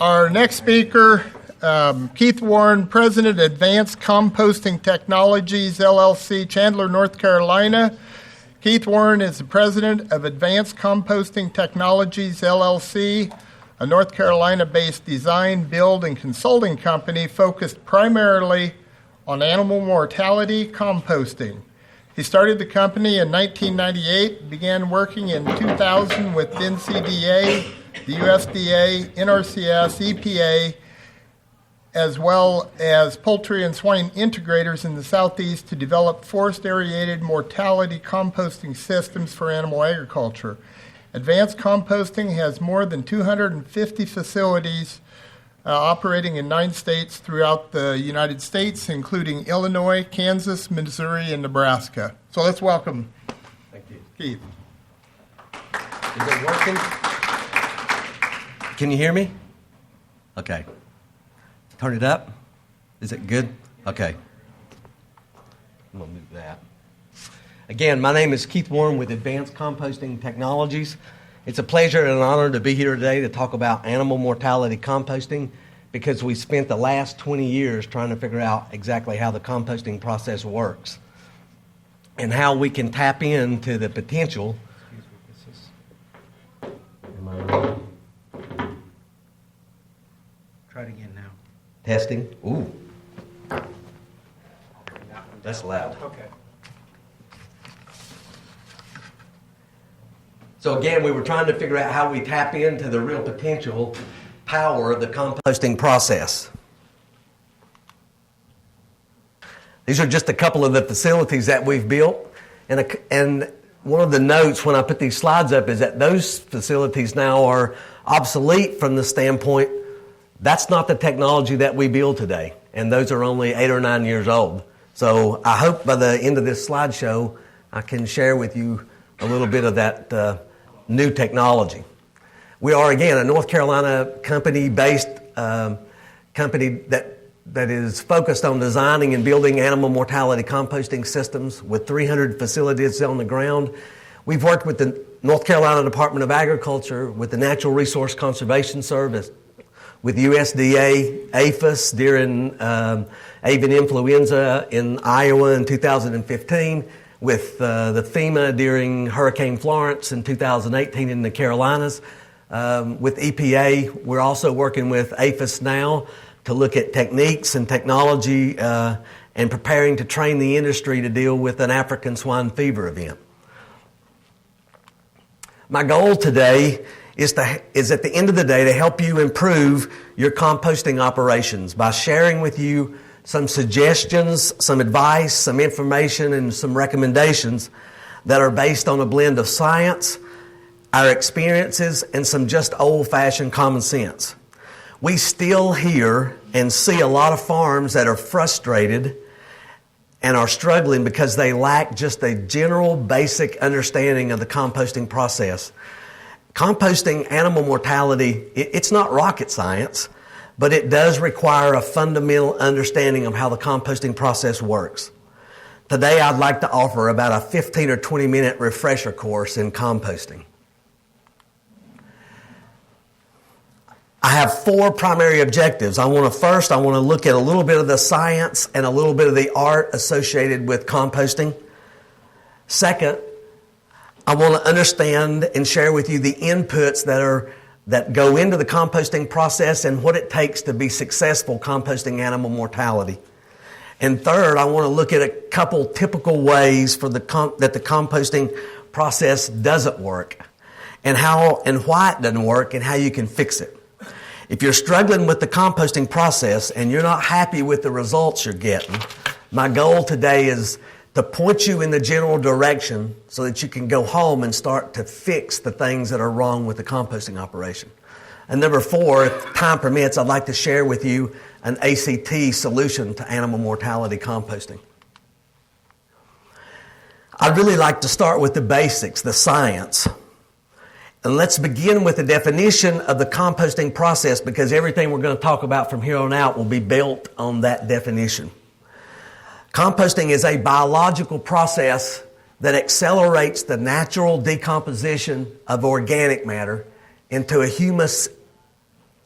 Our next speaker, Keith Warren, President, Advanced Composting Technologies, LLC, Chandler, North Carolina. Keith Warren is the President of Advanced Composting Technologies, LLC, a North Carolina-based design, build, and consulting company focused primarily on animal mortality composting. He started the company in 1998, began working in 2000 with NCDA, the USDA, NRCS, EPA, as well as poultry and swine integrators in the Southeast to develop forest aerated mortality composting systems for animal agriculture. Advanced Composting has more than 250 facilities operating in 9 states throughout the United States, including Illinois, Kansas, Missouri, and Nebraska. So let's welcome Thank you. Keith. Is it working? Can you hear me? Okay. Turn it up. Is it good? Okay. I'm going to move that. Again, my name is Keith Warren with Advanced Composting Technologies. It's a pleasure and an honor to be here today to talk about animal mortality composting because we spent the last 20 years trying to figure out exactly how the composting process works and how we can tap into the potential. Am I on? Try it again now. Testing. Ooh. That's loud. Okay. So again, we were trying to figure out how we tap into the real potential power of the composting process. These are just a couple of the facilities that we've built. And one of the notes when I put these slides up is that those facilities now are obsolete from the standpoint that's not the technology that we build today. And those are only 8 or 9 years old. So I hope by the end of this slideshow, I can share with you a little bit of that new technology. We are, again, a North Carolina company-based company that is focused on designing and building animal mortality composting systems with 300 facilities on the ground. We've worked with the North Carolina Department of Agriculture, with the Natural Resource Conservation Service, with USDA, APHIS during avian influenza in Iowa in 2015, with the FEMA during Hurricane Florence in 2018 in the Carolinas. With EPA, we're also working with APHIS now to look at techniques and technology and preparing to train the industry to deal with an African swine fever event. My goal today is at the end of the day to help you improve your composting operations by sharing with you some suggestions, some advice, some information, and some recommendations that are based on a blend of science, our experiences, and some just old-fashioned common sense. We still hear and see a lot of farms that are frustrated and are struggling because they lack just a general basic understanding of the composting process. Composting animal mortality, it's not rocket science, but it does require a fundamental understanding of how the composting process works. Today, I'd like to offer about a 15 or 20 minute refresher course in composting. I have 4 primary objectives. I want to look at a little bit of the science and a little bit of the art associated with composting. Second, I want to understand and share with you the inputs that go into the composting process and what it takes to be successful composting animal mortality. And third, I want to look at a couple typical ways that the composting process doesn't work and why it doesn't work and how you can fix it. If you're struggling with the composting process and you're not happy with the results you're getting, my goal today is to point you in the general direction so that you can go home and start to fix the things that are wrong with the composting operation. And number 4, if time permits, I'd like to share with you an ACT solution to animal mortality composting. I'd really like to start with the basics, the science. And let's begin with the definition of the composting process because everything we're going to talk about from here on out will be built on that definition. Composting is a biological process that accelerates the natural decomposition of organic matter into a humus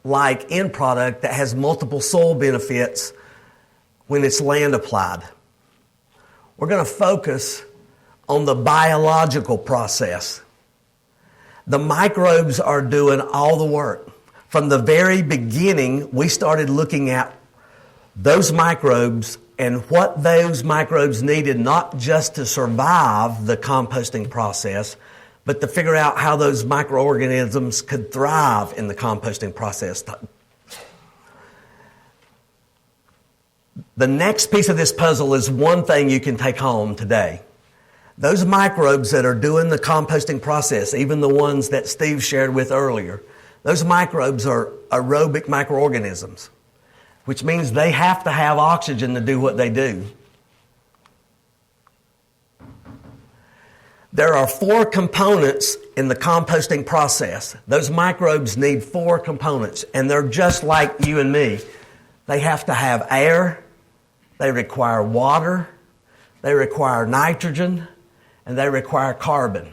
like end product that has multiple soil benefits when it's land applied. We're going to focus on the biological process. The microbes are doing all the work. From the very beginning, we started looking at those microbes and what those microbes needed, not just to survive the composting process, but to figure out how those microorganisms could thrive in the composting process. The next piece of this puzzle is one thing you can take home today. Those microbes that are doing the composting process, even the ones that Steve shared with earlier, those microbes are aerobic microorganisms, which means they have to have oxygen to do what they do. There are 4 components in the composting process. Those microbes need 4 components, and they're just like you and me. They have to have air, they require water, they require nitrogen, and they require carbon.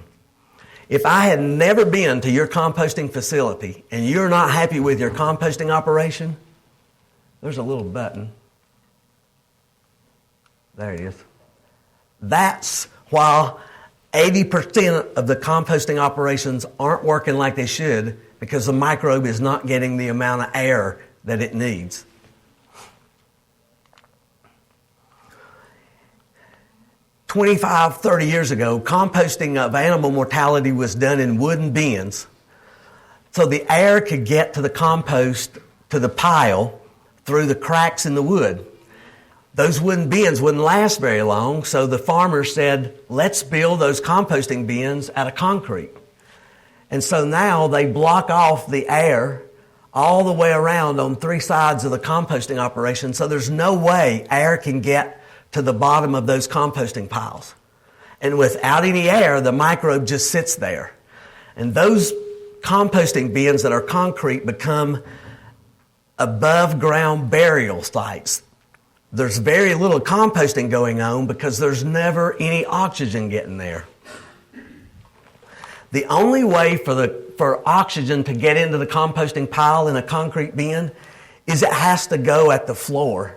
If I had never been to your composting facility and you're not happy with your composting operation, there's a little button. There it is. That's why 80% of the composting operations aren't working like they should, because the microbe is not getting the amount of air that it needs. "25, 30 years ago, composting of animal mortality was done in wooden bins, so the air could get to the compost, to the pile, through the cracks in the wood. Those wooden bins wouldn't last very long, so the farmers said, let's build those composting bins out of concrete. And so now they block off the air all the way around on 3 sides of the composting operation, so there's no way air can get to the bottom of those composting piles. And without any air, the microbe just sits there. And those composting bins that are concrete become above ground burial sites. There's very little composting going on because there's never any oxygen getting there. The only way for oxygen to get into the composting pile in a concrete bin is it has to go at the floor.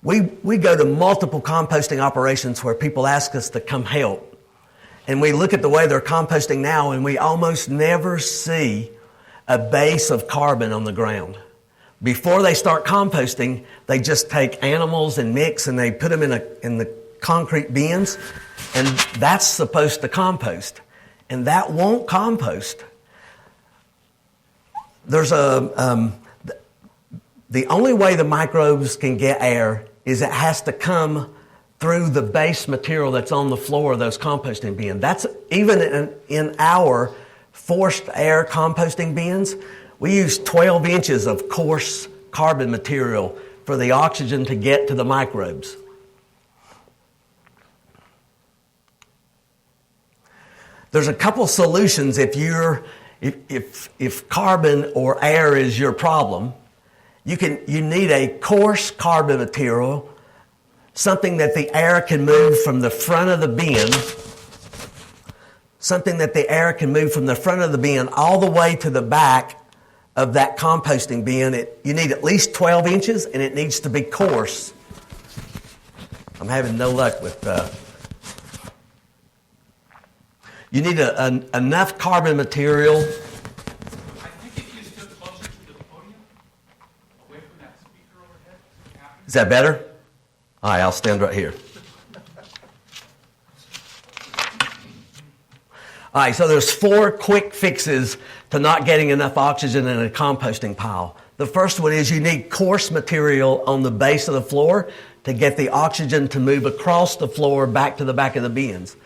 We go to multiple composting operations where people ask us to come help. And we look at the way they're composting now, and we almost never see a base of carbon on the ground. Before they start composting, they just take animals and mix, and they put them in the concrete bins, and that's supposed to compost. And that won't compost. There's the only way the microbes can get air is it has to come through the base material that's on the floor of those composting bins. That's even in our forced air composting bins. We use 12 inches of coarse carbon material for the oxygen to get to the microbes. There's a couple solutions if carbon or air is your problem. You need a coarse carbon material, something that the air can move from the front of the bin, all the way to the back of that composting bin. You need at least 12 inches, and it needs to be coarse. I'm having no luck with you need enough carbon material. I think if you stood closer to the podium, away from that speaker overhead. Is that better? All right, I'll stand right here. All right, so there's 4 quick fixes to not getting enough oxygen in a composting pile. The first one is you need coarse material on the base of the floor to get the oxygen to move across the floor back to the back of the bins.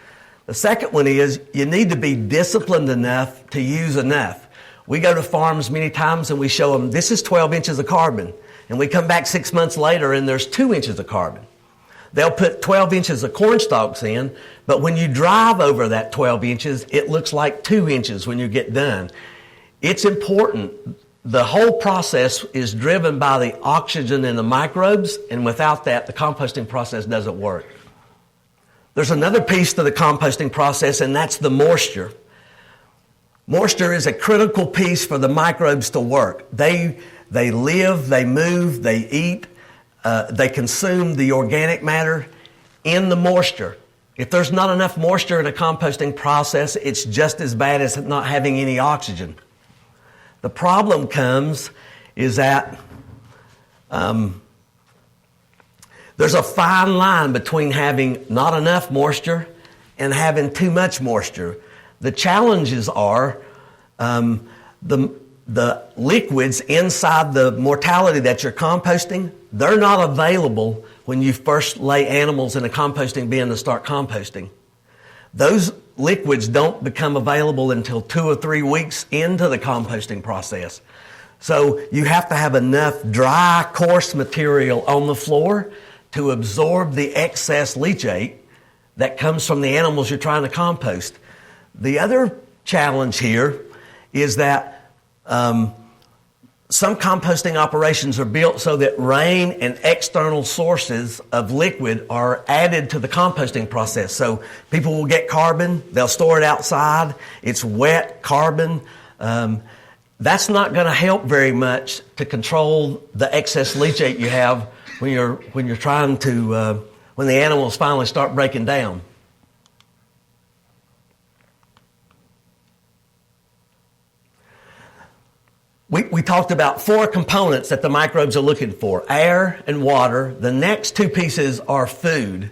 The second one is you need to be disciplined enough to use enough. We go to farms many times and we show them, this is 12 inches of carbon. And we come back 6 months later and there's 2 inches of carbon. They'll put 12 inches of corn stalks in, but when you drive over that 12 inches, it looks like 2 inches when you get done. It's important. The whole process is driven by the oxygen in the microbes, and without that, the composting process doesn't work. There's another piece to the composting process, and that's the moisture. Moisture is a critical piece for the microbes to work. They live, they move, they eat, they consume the organic matter in the moisture. If there's not enough moisture in a composting process, it's just as bad as not having any oxygen. The problem comes is that there's a fine line between having not enough moisture and having too much moisture. The challenges are the liquids inside the mortality that you're composting, they're not available when you first lay animals in a composting bin to start composting. Those liquids don't become available until 2 or 3 weeks into the composting process. So you have to have enough dry, coarse material on the floor to absorb the excess leachate that comes from the animals you're trying to compost. The other challenge here is that some composting operations are built so that rain and external sources of liquid are added to the composting process. So people will get carbon, they'll store it outside, it's wet carbon. That's not going to help very much to control the excess leachate you have when you're trying to when the animals finally start breaking down. We talked about 4 components that the microbes are looking for: air and water. The next 2 pieces are food.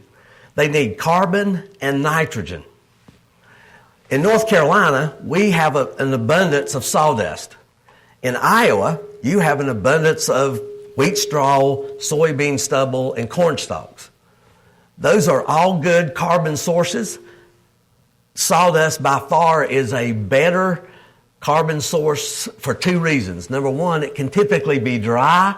They need carbon and nitrogen. In North Carolina, we have an abundance of sawdust. In Iowa, you have an abundance of wheat straw, soybean stubble, and corn stalks. Those are all good carbon sources. Sawdust by far is a better carbon source for 2 reasons. Number 1, it can typically be dry.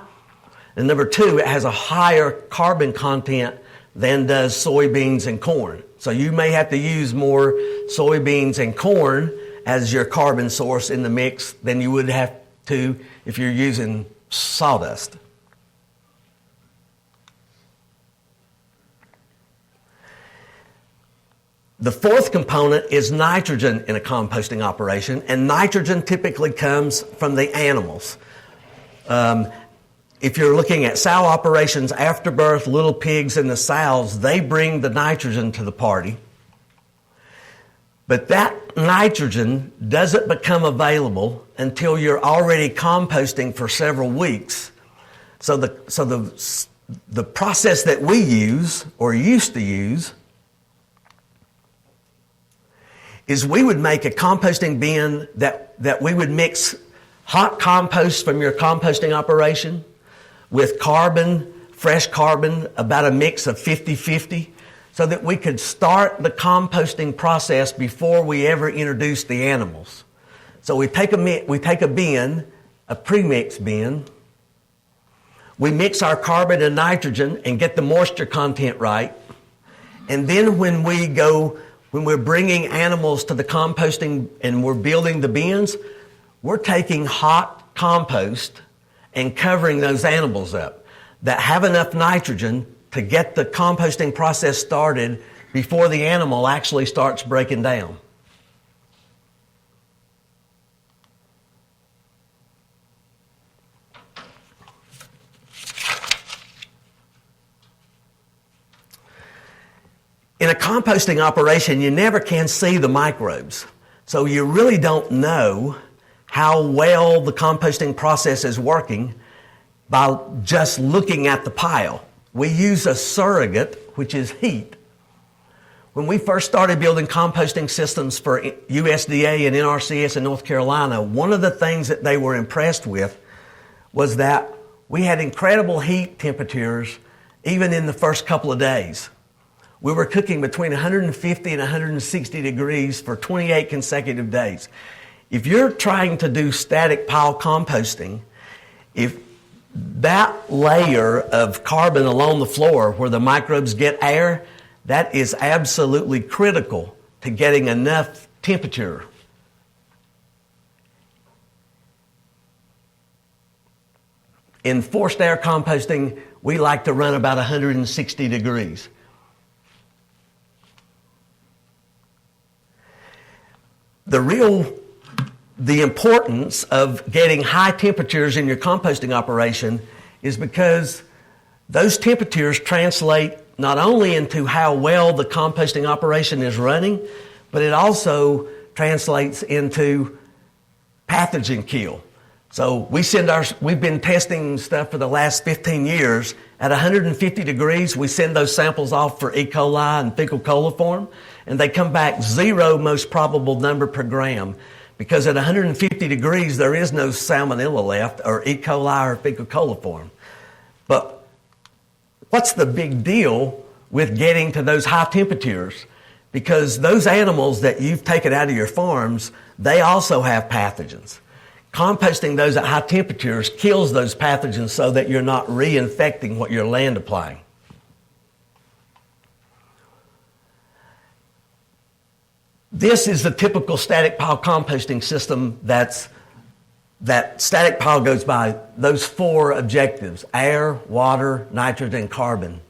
And number 2, it has a higher carbon content than does soybeans and corn. So you may have to use more soybeans and corn as your carbon source in the mix than you would have to if you're using sawdust. The 4th component is nitrogen in a composting operation, and nitrogen typically comes from the animals. If you're looking at sow operations after birth, little pigs and the sows, they bring the nitrogen to the party. But that nitrogen doesn't become available until you're already composting for several weeks. So the process that we use, or used to use, is we would make a composting bin that we would mix hot compost from your composting operation with carbon, fresh carbon, about a mix of 50-50, so that we could start the composting process before we ever introduce the animals. So we take a bin, a pre-mix bin, we mix our carbon and nitrogen and get the moisture content right, and then when we're bringing animals to the composting and we're building the bins, we're taking hot compost and covering those animals up that have enough nitrogen to get the composting process started before the animal actually starts breaking down. In a composting operation, you never can see the microbes. So you really don't know how well the composting process is working by just looking at the pile. We use a surrogate, which is heat. When we first started building composting systems for USDA and NRCS in North Carolina, one of the things that they were impressed with was that we had incredible heat temperatures even in the first couple of days. We were cooking between 150 and 160 degrees for 28 consecutive days. If you're trying to do static pile composting, if that layer of carbon along the floor where the microbes get air, that is absolutely critical to getting enough temperature. In forced air composting, we like to run about 160 degrees. The real the importance of getting high temperatures in your composting operation is because those temperatures translate not only into how well the composting operation is running, but it also translates into pathogen kill. So we've been testing stuff for the last 15 years. At 150 degrees, we send those samples off for E. coli and fecal coliform, and they come back 0 most probable number per gram. Because at 150 degrees, there is no salmonella left, or E. coli or fecal coliform. But what's the big deal with getting to those high temperatures? Because those animals that you've taken out of your farms, they also have pathogens. Composting those at high temperatures kills those pathogens so that you're not reinfecting what you're land applying. This is the typical static pile composting system that static pile goes by those 4 objectives: air, water, nitrogen, and carbon.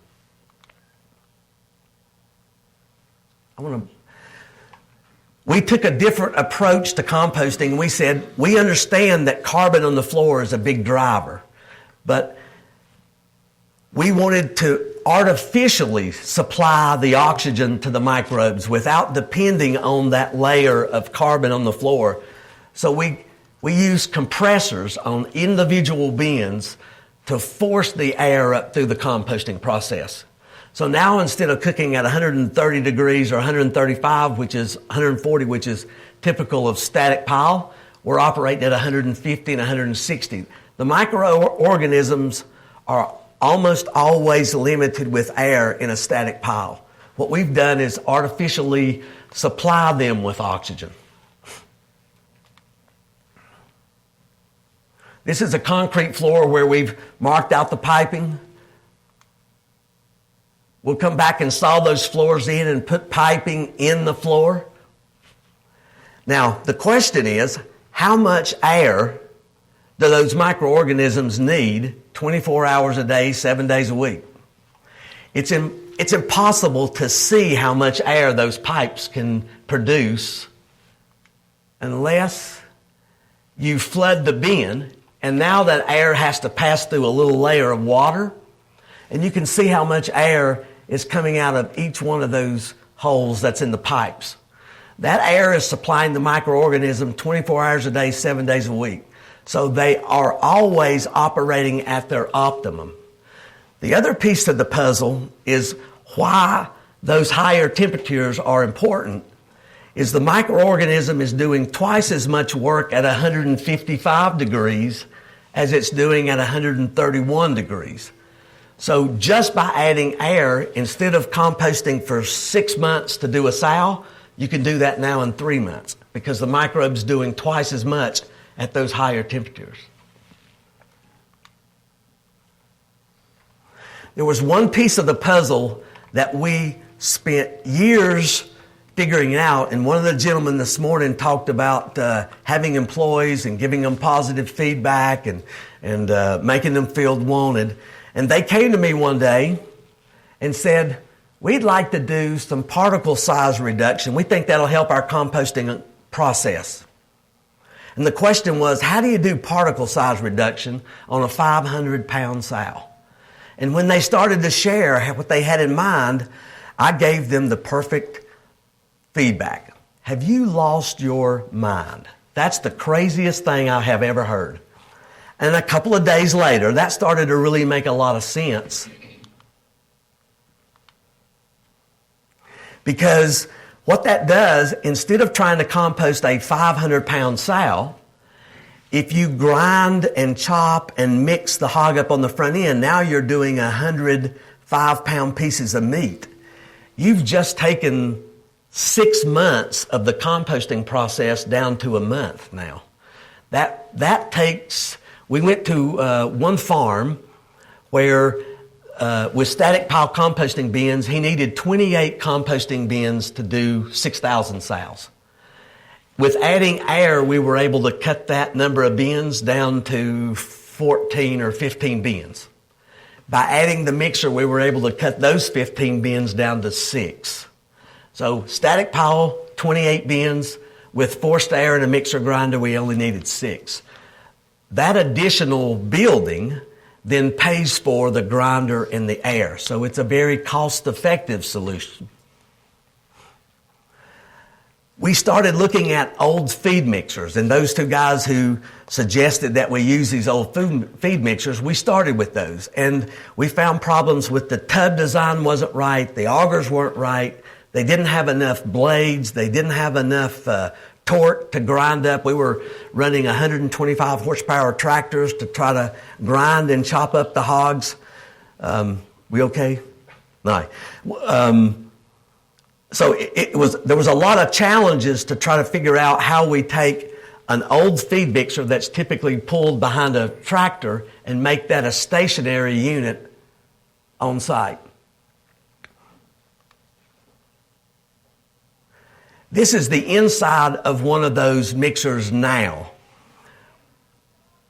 We took a different approach to composting, and we said, we understand that carbon on the floor is a big driver, but we wanted to artificially supply the oxygen to the microbes without depending on that layer of carbon on the floor. So we use compressors on individual bins to force the air up through the composting process. So now instead of cooking at 130 degrees or 135, which is 140, which is typical of static pile, we're operating at 150 and 160. The microorganisms are almost always limited with air in a static pile. What we've done is artificially supply them with oxygen. This is a concrete floor where we've marked out the piping. We'll come back and saw those floors in and put piping in the floor. Now, the question is, how much air do those microorganisms need 24 hours a day, 7 days a week? It's impossible to see how much air those pipes can produce unless you flood the bin, and now that air has to pass through a little layer of water, and you can see how much air is coming out of each one of those holes that's in the pipes. That air is supplying the microorganism 24 hours a day, 7 days a week. So they are always operating at their optimum. The other piece of the puzzle is why those higher temperatures are important is the microorganism is doing twice as much work at 155 degrees as it's doing at 131 degrees. So just by adding air, instead of composting for 6 months to do a sow, you can do that now in 3 months because the microbe's doing twice as much at those higher temperatures. There was one piece of the puzzle that we spent years figuring it out, and one of the gentlemen this morning talked about having employees and giving them positive feedback and making them feel wanted. And they came to me one day and said, we'd like to do some particle size reduction. We think that'll help our composting process. And the question was, how do you do particle size reduction on a 500-pound sow? And when they started to share what they had in mind, I gave them the perfect feedback. Have you lost your mind? That's the craziest thing I have ever heard. And a couple of days later, that started to really make a lot of sense. Because what that does, instead of trying to compost a 500-pound sow, if you grind and chop and mix the hog up on the front end, now you're doing 100 5-pound pieces of meat. You've just taken 6 months of the composting process down to a month now. That takes... We went to one farm where with static pile composting bins, he needed 28 composting bins to do 6,000 sows. With adding air, we were able to cut that number of bins down to 14 or 15 bins. By adding the mixer, we were able to cut those 15 bins down to 6. So static pile, 28 bins. With forced air and a mixer grinder, we only needed 6. That additional building then pays for the grinder and the air. So it's a very cost-effective solution. We started looking at old feed mixers, and those 2 guys who suggested that we use these old feed mixers, we started with those. And we found problems with the tub design wasn't right, the augers weren't right, they didn't have enough blades, they didn't have enough torque to grind up. We were running 125 horsepower tractors to try to grind and chop up the hogs. We okay? No. So there was a lot of challenges to try to figure out how we take an old feed mixer that's typically pulled behind a tractor and make that a stationary unit on site. This is the inside of one of those mixers now.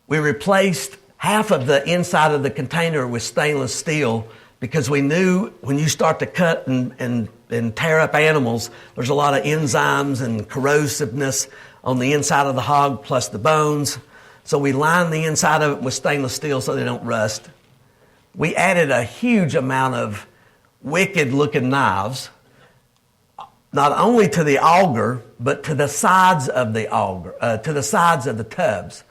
We replaced half of the inside of the container with stainless steel because we knew when you start to cut and tear up animals, there's a lot of enzymes and corrosiveness on the inside of the hog plus the bones. So we line the inside of it with stainless steel so they don't rust. We added a huge amount of wicked looking knives, not only to the auger, but to the sides of the auger, to the sides of the tubs.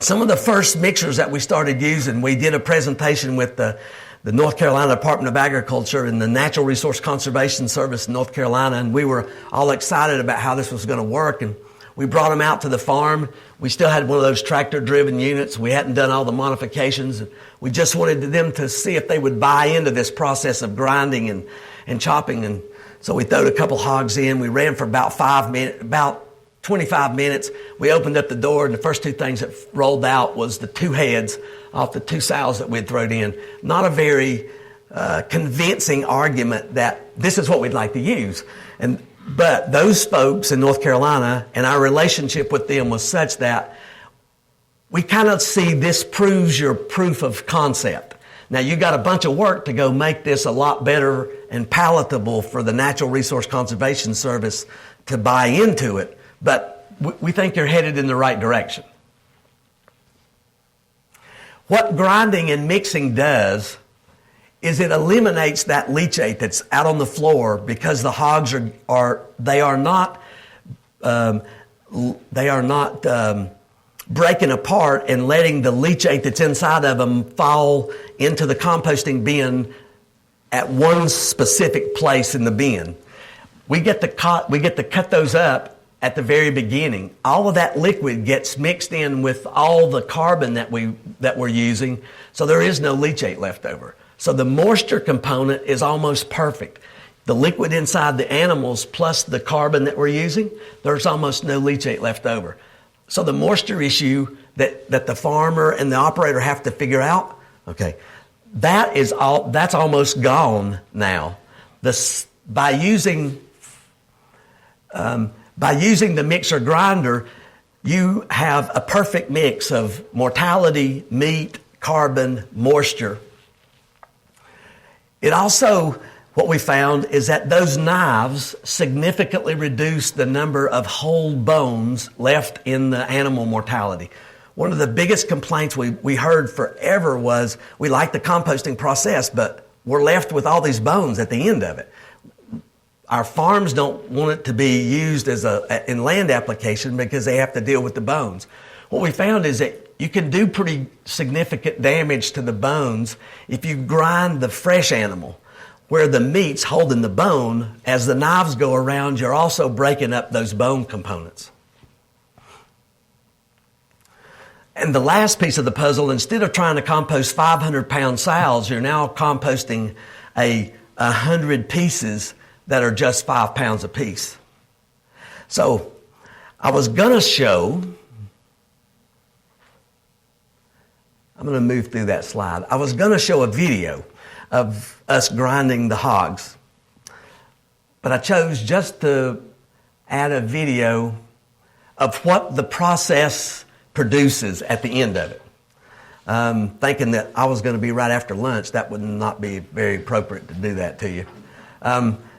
Some of the first mixers that we started using, we did a presentation with the North Carolina Department of Agriculture and the Natural Resource Conservation Service in North Carolina, and we were all excited about how this was going to work. And we brought them out to the farm. We still had one of those tractor-driven units. We hadn't done all the modifications. We just wanted them to see if they would buy into this process of grinding and chopping. And so we throwed a couple hogs in. We ran for about 25 minutes. We opened up the door, and the first 2 things that rolled out was the 2 heads off the 2 sows that we'd thrown in. Not a very convincing argument that this is what we'd like to use. But those folks in North Carolina and our relationship with them was such that we kind of see this proves your proof of concept. Now, you got a bunch of work to go make this a lot better and palatable for the Natural Resource Conservation Service to buy into it, but we think you're headed in the right direction. What grinding and mixing does is it eliminates that leachate that's out on the floor because the hogs are not breaking apart and letting the leachate that's inside of them fall into the composting bin at one specific place in the bin. We get to cut those up at the very beginning. All of that liquid gets mixed in with all the carbon that we're using, so there is no leachate left over. So the moisture component is almost perfect. The liquid inside the animals plus the carbon that we're using, there's almost no leachate left over. So the moisture issue that the farmer and the operator have to figure out, okay, that's almost gone now. By using the mixer grinder, you have a perfect mix of mortality, meat, carbon, moisture. It also, what we found is that those knives significantly reduce the number of whole bones left in the animal mortality. One of the biggest complaints we heard forever was we like the composting process, but we're left with all these bones at the end of it. Our farms don't want it to be used as in land application because they have to deal with the bones. What we found is that you can do pretty significant damage to the bones if you grind the fresh animal, where the meat's holding the bone. As the knives go around, you're also breaking up those bone components. And the last piece of the puzzle, instead of trying to compost 500-pound sows, you're now composting 100 pieces that are just 5 pounds a piece. So I was going to show, I'm going to move through that slide. I was going to show a video of us grinding the hogs, but I chose just to add a video of what the process produces at the end of it. Thinking that I was going to be right after lunch, that would not be very appropriate to do that to you.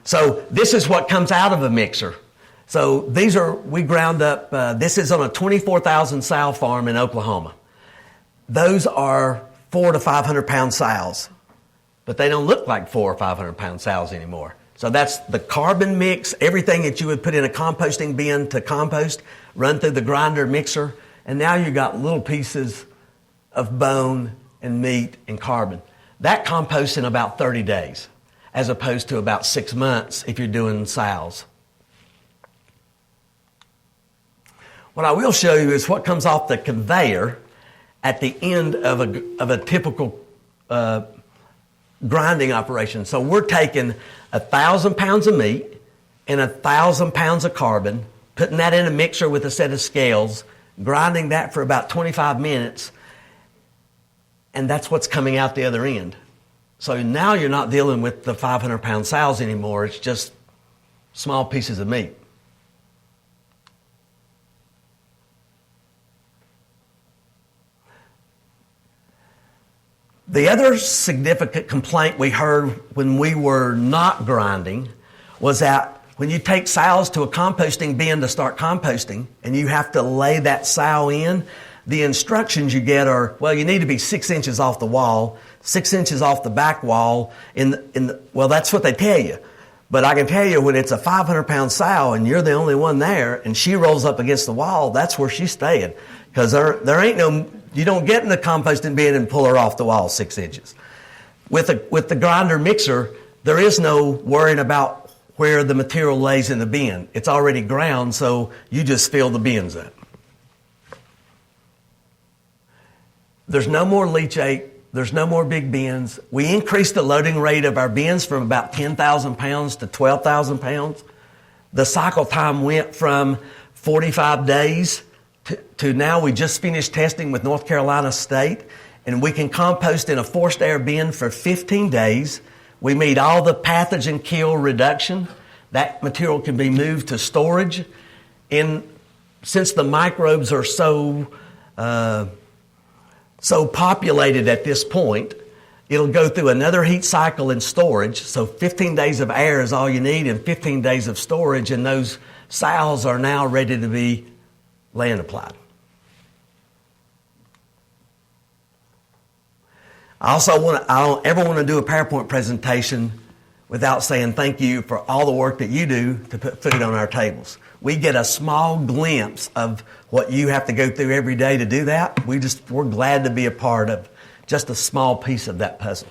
So this is what comes out of a mixer. So we ground up, this is on a 24,000 sow farm in Oklahoma. Those are 400 to 500 pound sows, but they don't look like 400 or 500 pound sows anymore. So that's the carbon mix, everything that you would put in a composting bin to compost, run through the grinder mixer, and now you got little pieces of bone and meat and carbon. That composts in about 30 days, as opposed to about 6 months if you're doing sows. What I will show you is what comes off the conveyor at the end of a typical grinding operation. So we're taking 1,000 pounds of meat and 1,000 pounds of carbon, putting that in a mixer with a set of scales, grinding that for about 25 minutes, and that's what's coming out the other end. So now you're not dealing with the 500 pound sows anymore. It's just small pieces of meat. The other significant complaint we heard when we were not grinding was that when you take sows to a composting bin to start composting and you have to lay that sow in, the instructions you get are, well, you need to be 6 inches off the wall, 6 inches off the back wall. Well, that's what they tell you. But I can tell you when it's a 500 pound sow and you're the only one there and she rolls up against the wall, that's where she's staying. Because there ain't no, you don't get in the composting bin and pull her off the wall 6 inches. With the grinder mixer, there is no worrying about where the material lays in the bin. It's already ground, so you just fill the bins up. There's no more leachate. There's no more big bins. We increased the loading rate of our bins from about 10,000 pounds to 12,000 pounds. The cycle time went from 45 days to now. We just finished testing with North Carolina State, and we can compost in a forced air bin for 15 days. We meet all the pathogen kill reduction. That material can be moved to storage. Since the microbes are so populated at this point, it'll go through another heat cycle in storage. So 15 days of air is all you need and 15 days of storage, and those sows are now ready to be land applied. I don't ever want to do a PowerPoint presentation without saying thank you for all the work that you do to put food on our tables. We get a small glimpse of what you have to go through every day to do that. We're glad to be a part of just a small piece of that puzzle.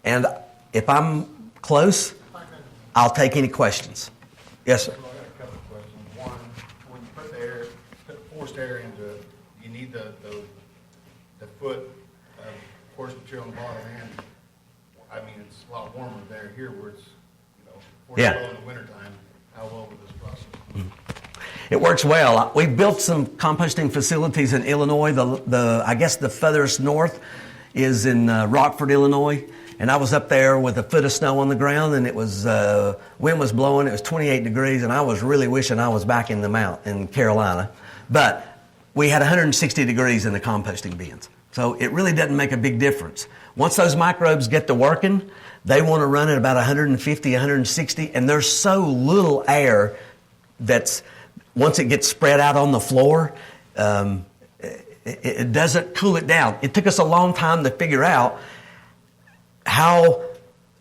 And if I'm close, I'll take any questions. Yes, sir. I got a couple of questions. One, when you put forced air into it, you need the foot of coarse material on the bottom end. I mean, it's a lot warmer there. Here, where it's 40 below in the wintertime. How well with this process? It works well. We built some composting facilities in Illinois. I guess the furthest north is in Rockford, Illinois. And I was up there with a foot of snow on the ground, and it was wind was blowing. It was 28 degrees, and I was really wishing I was back in in Carolina. But we had 160 degrees in the composting bins. So it really doesn't make a big difference. Once those microbes get to working, they want to run at about 150, 160, and there's so little air that's, once it gets spread out on the floor, it doesn't cool it down. It took us a long time to figure out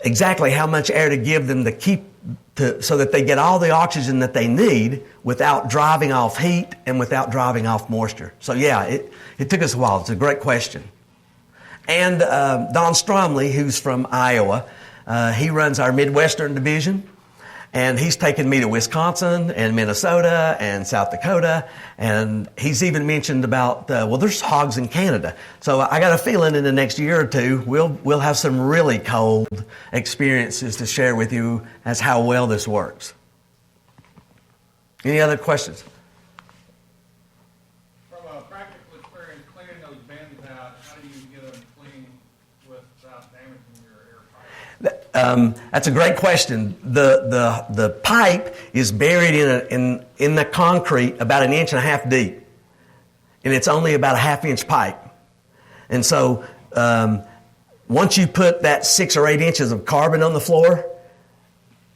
exactly how much air to give them so that they get all the oxygen that they need without driving off heat and without driving off moisture. So yeah, it took us a while. It's a great question. And Don Stromley, who's from Iowa, he runs our Midwestern division, and he's taken me to Wisconsin and Minnesota and South Dakota, and he's even mentioned about, there's hogs in Canada. So I got a feeling in the next year or two, we'll have some really cold experiences to share with you as how well this works. Any other questions? From a practical experience, cleaning those bins out, how do you get them clean without damaging your air pipe? That's a great question. The pipe is buried in the concrete about 1.5 inches deep, and it's only about a 1/2 inch pipe. And so once you put that 6 or 8 inches of carbon on the floor,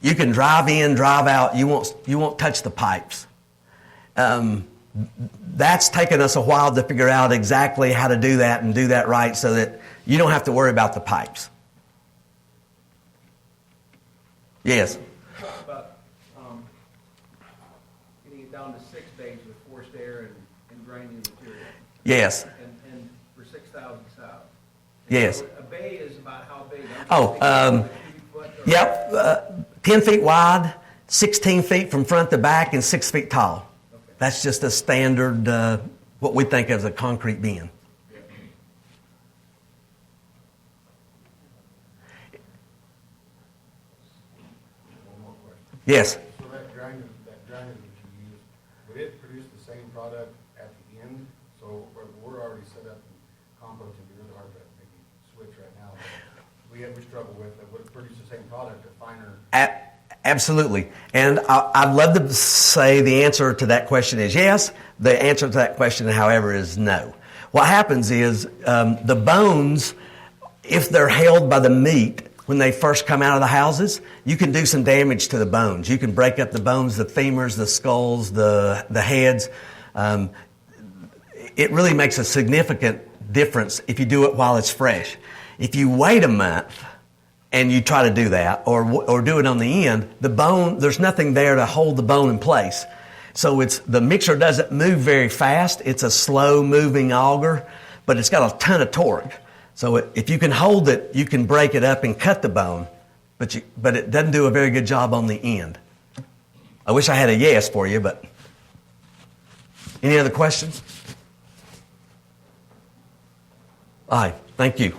You can drive in, drive out. You won't touch the pipes. That's taken us a while to figure out exactly how to do that and do that right so that you don't have to worry about the pipes. Yes. Talk about getting it down to 6 bays with forced air and grinding material. Yes. And for 6,000 sows. Yes. So a bay is about how big? Oh, yep. 10 feet wide, 16 feet from front to back, and 6 feet tall. Okay. That's just a standard, what we think of as a concrete bin. One more question. Yes. So that grinder that you use, would it produce the same product at the end? So we're already set up in composting, it'd be really hard to maybe switch right now. We struggle with it. Would it produce the same product, a finer? Absolutely. And I'd love to say the answer to that question is yes. The answer to that question, however, is no. What happens is the bones, if they're held by the meat when they first come out of the houses, you can do some damage to the bones. You can break up the bones, the femurs, the skulls, the heads. It really makes a significant difference if you do it while it's fresh. If you wait a month and you try to do that, or do it on the end, the bone, there's nothing there to hold the bone in place. So the mixer doesn't move very fast. It's a slow moving auger, but it's got a ton of torque. So if you can hold it, you can break it up and cut the bone, but it doesn't do a very good job on the end. I wish I had a yes for you, but any other questions? All right, thank you.